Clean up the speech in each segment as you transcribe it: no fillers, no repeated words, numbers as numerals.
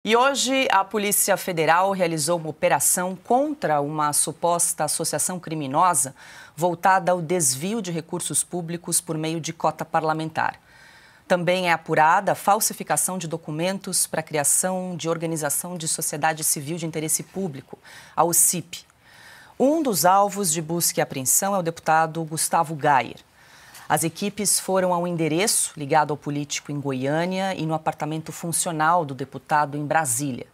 E hoje a Polícia Federal realizou uma operação contra uma suposta associação criminosa voltada ao desvio de recursos públicos por meio de cota parlamentar. Também é apurada a falsificação de documentos para a criação de organização de sociedade civil de interesse público, a OCIP. Um dos alvos de busca e apreensão é o deputado Gustavo Gayer. As equipes foram ao endereço ligado ao político em Goiânia e no apartamento funcional do deputado em Brasília.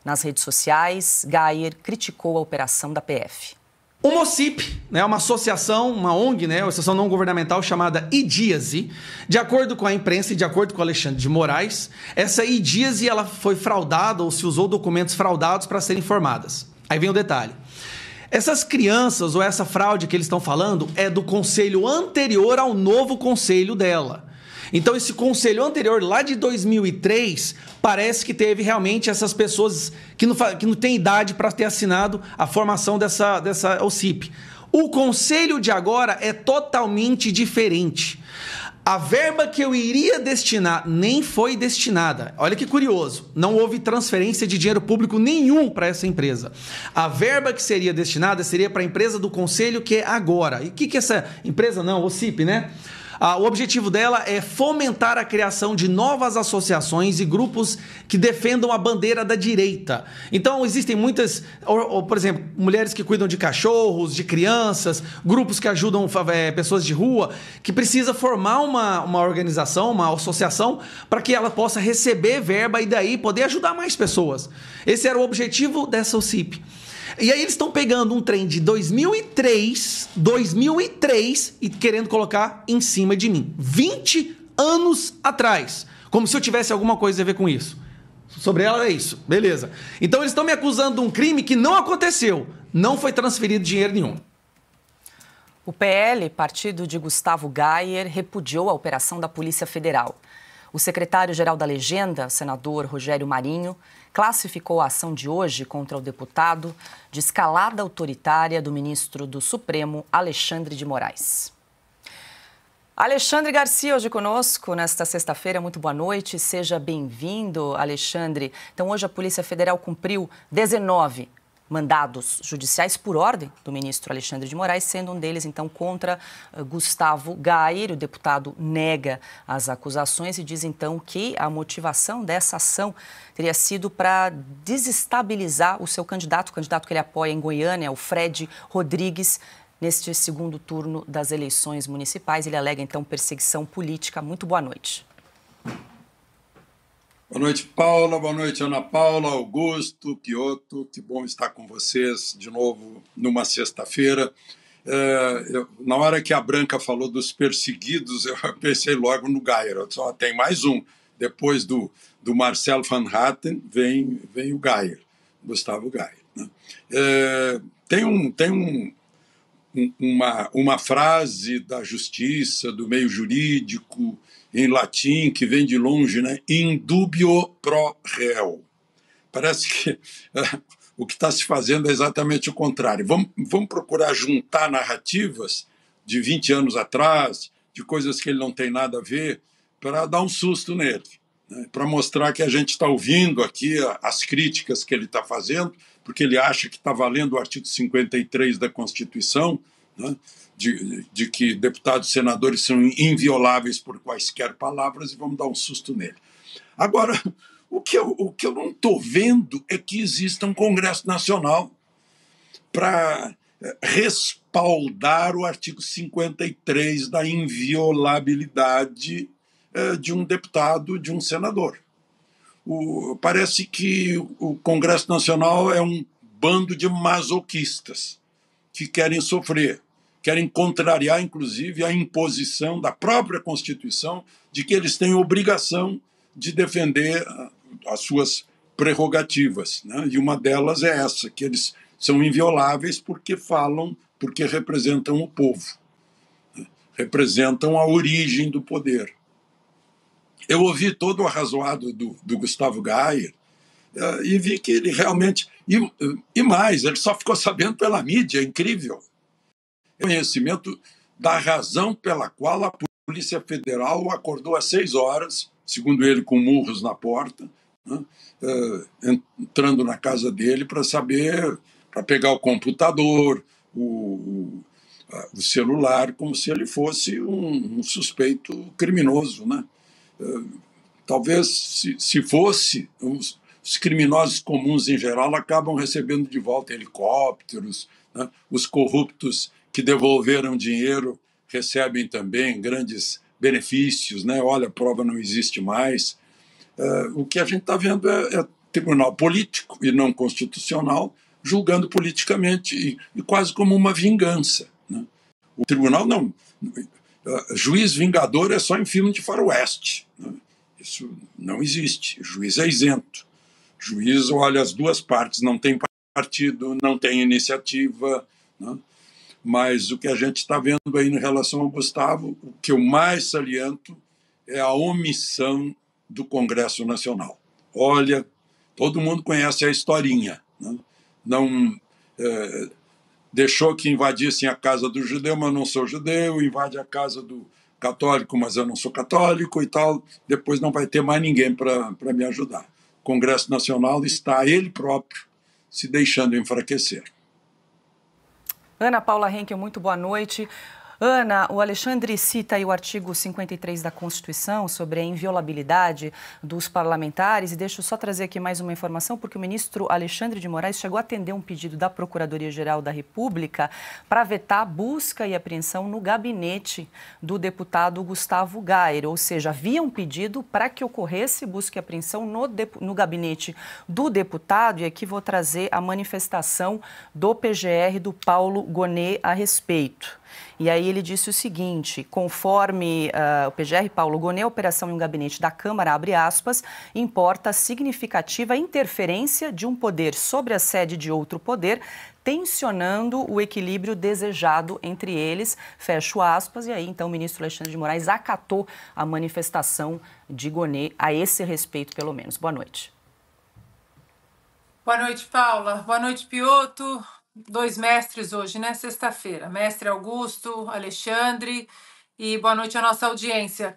Nas redes sociais, Gayer criticou a operação da PF. Uma OCIP, uma associação, uma ONG, uma associação não governamental chamada IDIASE, de acordo com a imprensa e de acordo com o Alexandre de Moraes, essa IDIASE ela foi fraudada ou se usou documentos fraudados para serem formadas. Aí vem o detalhe. Essas crianças ou essa fraude que eles estão falando é do conselho anterior ao novo conselho dela. Então esse conselho anterior, lá de 2003, parece que teve realmente essas pessoas que não têm idade para ter assinado a formação dessa OCIP. O conselho de agora é totalmente diferente. A verba que eu iria destinar nem foi destinada. Olha que curioso, não houve transferência de dinheiro público nenhum para essa empresa. A verba que seria destinada seria para a empresa do conselho que é agora. E o que é essa empresa? Não, OCIP, né? O objetivo dela é fomentar a criação de novas associações e grupos que defendam a bandeira da direita. Então, existem muitas, por exemplo, mulheres que cuidam de cachorros, de crianças, grupos que ajudam pessoas de rua, que precisa formar uma organização, uma associação, para que ela possa receber verba e daí poder ajudar mais pessoas. Esse era o objetivo dessa OCIP. E aí eles estão pegando um trem de 2003 e querendo colocar em cima de mim. 20 anos atrás. Como se eu tivesse alguma coisa a ver com isso. Sobre ela é isso. Beleza. Então eles estão me acusando de um crime que não aconteceu. Não foi transferido dinheiro nenhum. O PL, partido de Gustavo Gayer, repudiou a operação da Polícia Federal. O secretário-geral da Legenda, senador Rogério Marinho, classificou a ação de hoje contra o deputado de escalada autoritária do ministro do Supremo, Alexandre de Moraes. Alexandre Garcia, hoje conosco, nesta sexta-feira. Muito boa noite, seja bem-vindo, Alexandre. Então, hoje a Polícia Federal cumpriu 19 mandados judiciais por ordem do ministro Alexandre de Moraes, sendo um deles, então, contra Gustavo Gayer. O deputado nega as acusações e diz, então, que a motivação dessa ação teria sido para desestabilizar o seu candidato, o candidato que ele apoia em Goiânia, o Fred Rodrigues, neste segundo turno das eleições municipais. Ele alega, então, perseguição política. Muito boa noite. Boa noite, Paula. Boa noite, Ana Paula, Augusto, Quioto. Que bom estar com vocês de novo numa sexta-feira. Na hora que a Branca falou dos perseguidos, eu pensei logo no Gayer. Só tem mais um. Depois do Marcel Van Hatten, vem o Gayer, Gustavo Gayer. Né? Tem uma frase da justiça, do meio jurídico, em latim, que vem de longe, né? In dubio pro reo. Parece que o que está se fazendo é exatamente o contrário. Vamos procurar juntar narrativas de 20 anos atrás, de coisas que ele não tem nada a ver, para dar um susto nele, né? Para mostrar que a gente está ouvindo aqui as críticas que ele está fazendo, porque ele acha que está valendo o artigo 53 da Constituição, né? De que deputados e senadores são invioláveis por quaisquer palavras, e vamos dar um susto nele. Agora, o que eu não estou vendo é que exista um Congresso Nacional para respaldar o artigo 53 da inviolabilidade de um deputado, de um senador. Parece que o Congresso Nacional é um bando de masoquistas que querem sofrer, querem contrariar, inclusive, a imposição da própria Constituição de que eles têm obrigação de defender as suas prerrogativas, né? E uma delas é essa, que eles são invioláveis porque representam o povo, né? Representam a origem do poder. Eu ouvi todo o arrazoado do Gustavo Gayer e vi que ele realmente... E mais, ele só ficou sabendo pela mídia, é incrível. Conhecimento da razão pela qual a Polícia Federal acordou às 6 horas, segundo ele, com murros na porta, né? Entrando na casa dele para saber, para pegar o computador, o celular, como se ele fosse um suspeito criminoso, né? Talvez, se fosse, os criminosos comuns em geral acabam recebendo de volta helicópteros, né? Os corruptos que devolveram dinheiro recebem também grandes benefícios, né? Olha, a prova não existe mais. O que a gente está vendo é tribunal político e não constitucional julgando politicamente e quase como uma vingança, né? O tribunal não. Juiz vingador é só em filme de faroeste, né? Isso não existe. O juiz é isento. O juiz olha as duas partes, não tem partido, não tem iniciativa, né? Mas o que a gente está vendo aí em relação ao Gustavo, o que eu mais saliento é a omissão do Congresso Nacional. Olha, todo mundo conhece a historinha, né? Não deixou que invadissem a casa do judeu, mas eu não sou judeu, invade a casa do católico, mas eu não sou católico e tal, depois não vai ter mais ninguém para me ajudar. O Congresso Nacional está ele próprio se deixando enfraquecer. Ana Paula Henkel, muito boa noite. Ana, o Alexandre cita aí o artigo 53 da Constituição sobre a inviolabilidade dos parlamentares e deixa eu só trazer aqui mais uma informação, porque o ministro Alexandre de Moraes chegou a atender um pedido da Procuradoria-Geral da República para vetar a busca e apreensão no gabinete do deputado Gustavo Gayer, ou seja, havia um pedido para que ocorresse busca e apreensão no gabinete do deputado, e aqui vou trazer a manifestação do PGR do Paulo Gonet a respeito. E aí ele disse o seguinte, conforme o PGR Paulo Gonet, a operação em um gabinete da Câmara, abre aspas, importa significativa interferência de um poder sobre a sede de outro poder, tensionando o equilíbrio desejado entre eles, fecho aspas, e aí então o ministro Alexandre de Moraes acatou a manifestação de Gonet a esse respeito, pelo menos. Boa noite. Boa noite, Paula. Boa noite, Piotto. 2 mestres hoje, né? Sexta-feira. Mestre Augusto, Alexandre, e boa noite à nossa audiência.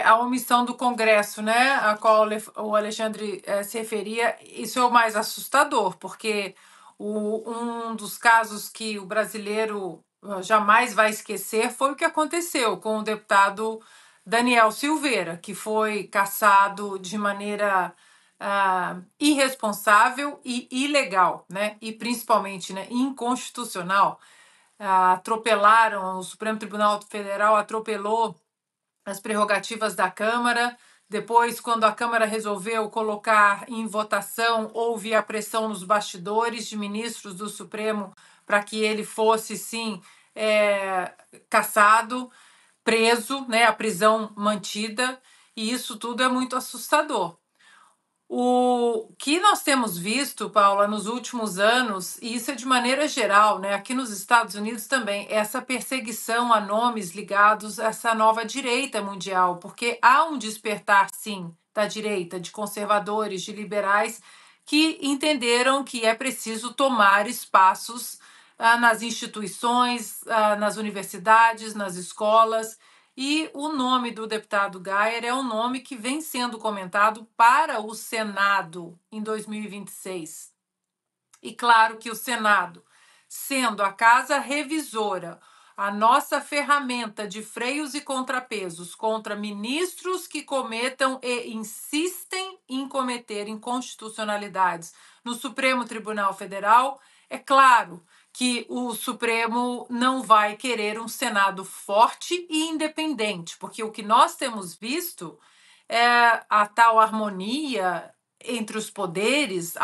A omissão do Congresso, né? A qual o Alexandre se referia, isso é o mais assustador, porque um dos casos que o brasileiro jamais vai esquecer foi o que aconteceu com o deputado Daniel Silveira, que foi cassado de maneira irresponsável e ilegal, né? E principalmente, né, inconstitucional. Atropelaram, o Supremo Tribunal Federal atropelou as prerrogativas da Câmara. Depois, quando a Câmara resolveu colocar em votação, houve a pressão nos bastidores de ministros do Supremo para que ele fosse, sim, cassado, preso, né, a prisão mantida, e isso tudo é muito assustador. O que nós temos visto, Paula, nos últimos anos, e isso é de maneira geral, né, aqui nos Estados Unidos também, essa perseguição a nomes ligados a essa nova direita mundial, porque há um despertar, sim, da direita, de conservadores, de liberais, que entenderam que é preciso tomar espaços nas instituições, nas universidades, nas escolas. E o nome do deputado Gayer é um nome que vem sendo comentado para o Senado em 2026. E claro que o Senado, sendo a casa revisora, a nossa ferramenta de freios e contrapesos contra ministros que cometam e insistem em cometer inconstitucionalidades no Supremo Tribunal Federal, é claro que o Supremo não vai querer um Senado forte e independente, porque o que nós temos visto é a tal harmonia entre os poderes,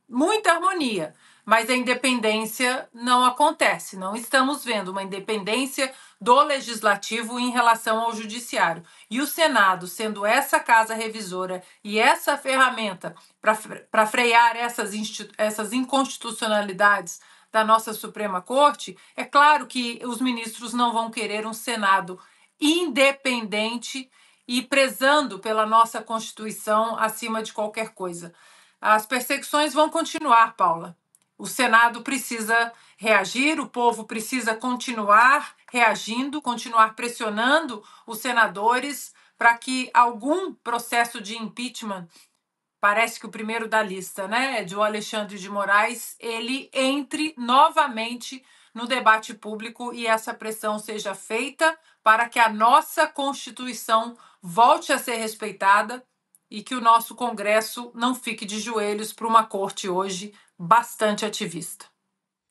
muita harmonia, mas a independência não acontece. Não estamos vendo uma independência do legislativo em relação ao judiciário. E o Senado, sendo essa casa revisora e essa ferramenta para frear essas inconstitucionalidades da nossa Suprema Corte, é claro que os ministros não vão querer um Senado independente e prezando pela nossa Constituição acima de qualquer coisa. As perseguições vão continuar, Paula. O Senado precisa reagir, o povo precisa continuar reagindo, continuar pressionando os senadores para que algum processo de impeachment, parece que o primeiro da lista, né, de o Alexandre de Moraes, ele entre novamente no debate público e essa pressão seja feita para que a nossa Constituição volte a ser respeitada e que o nosso Congresso não fique de joelhos para uma corte hoje bastante ativista.